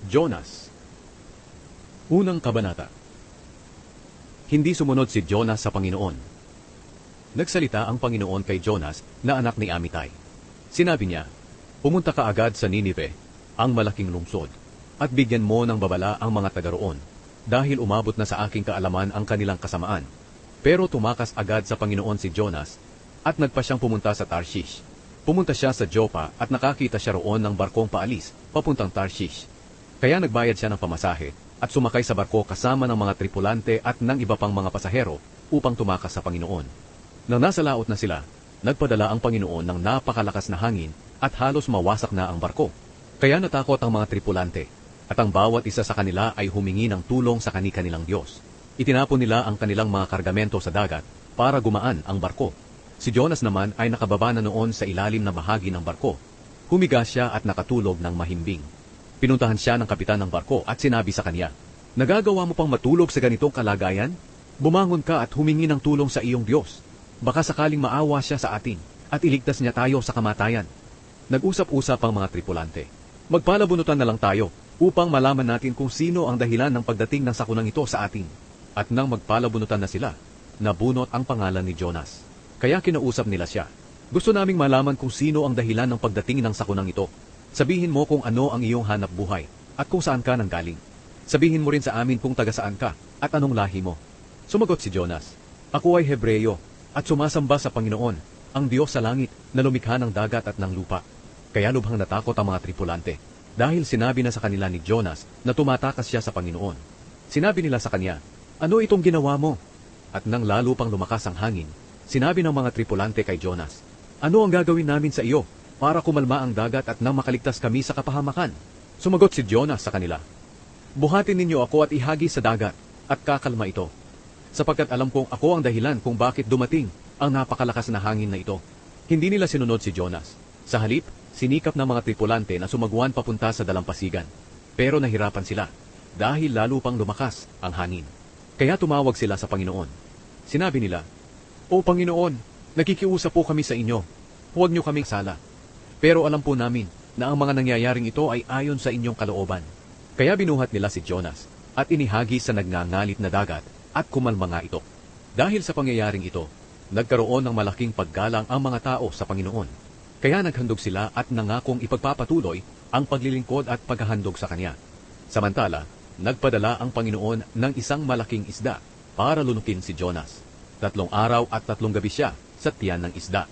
Jonas. Unang kabanata. Hindi sumunod si Jonas sa Panginoon. Nagsalita ang Panginoon kay Jonas na anak ni Amitay. Sinabi niya, "Pumunta ka agad sa Ninive, ang malaking lungsod, at bigyan mo ng babala ang mga taga roon, dahil umabot na sa aking kaalaman ang kanilang kasamaan." Pero tumakas agad sa Panginoon si Jonas, at nagpa siyang pumunta sa Tarshish. Pumunta siya sa Joppa at nakakita siya roon ng barkong paalis, papuntang Tarshish. Kaya nagbayad siya ng pamasahe at sumakay sa barko kasama ng mga tripulante at ng iba pang mga pasahero upang tumakas sa Panginoon. Nang nasa laot na sila, nagpadala ang Panginoon ng napakalakas na hangin at halos mawasak na ang barko. Kaya natakot ang mga tripulante at ang bawat isa sa kanila ay humingi ng tulong sa kani-kanilang Diyos. Itinapon nila ang kanilang mga kargamento sa dagat para gumaan ang barko. Si Jonas naman ay nakababa na noon sa ilalim na bahagi ng barko. Humiga siya at nakatulog ng mahimbing. Pinuntahan siya ng kapitan ng barko at sinabi sa kanya, "Nagagawa mo pang matulog sa ganitong kalagayan? Bumangon ka at humingi ng tulong sa iyong Diyos. Baka sakaling maawa siya sa atin at iligtas niya tayo sa kamatayan." Nag-usap-usap ang mga tripulante. "Magpalabunutan na lang tayo upang malaman natin kung sino ang dahilan ng pagdating ng sakunang ito sa atin." At nang magpalabunutan na sila, nabunot ang pangalan ni Jonas. Kaya kinausap nila siya, "Gusto naming malaman kung sino ang dahilan ng pagdating ng sakunang ito. Sabihin mo kung ano ang iyong hanap buhay at kung saan ka nanggaling. Sabihin mo rin sa amin kung taga saan ka at anong lahi mo." Sumagot si Jonas, "Ako ay Hebreyo at sumasamba sa Panginoon, ang Diyos sa langit na lumikha ng dagat at ng lupa." Kaya lubhang natakot ang mga tripulante dahil sinabi na sa kanila ni Jonas na tumatakas siya sa Panginoon. Sinabi nila sa kanya, "Ano itong ginawa mo?" At nang lalo pang lumakas ang hangin, sinabi ng mga tripulante kay Jonas, "Ano ang gagawin namin sa iyo para kumalma ang dagat at nang makaligtas kami sa kapahamakan?" Sumagot si Jonas sa kanila, "Buhatin ninyo ako at ihagi sa dagat at kakalma ito, sapagkat alam kong ako ang dahilan kung bakit dumating ang napakalakas na hangin na ito." Hindi nila sinunod si Jonas. Sa halip, sinikap ng mga tripulante na sumagwan papunta sa dalampasigan. Pero nahirapan sila dahil lalo pang lumakas ang hangin. Kaya tumawag sila sa Panginoon. Sinabi nila, "O Panginoon, nakikiusap po kami sa inyo. Huwag niyo kaming sala. Pero alam po namin na ang mga nangyayaring ito ay ayon sa inyong kalooban." Kaya binuhat nila si Jonas at inihagi sa nagngangalit na dagat at kumalma nga ito. Dahil sa pangyayaring ito, nagkaroon ng malaking paggalang ang mga tao sa Panginoon. Kaya naghandog sila at nangakong ipagpapatuloy ang paglilingkod at paghahandog sa Kanya. Samantala, nagpadala ang Panginoon ng isang malaking isda para lunukin si Jonas. 3 araw at 3 gabi siya sa tiyan ng isda.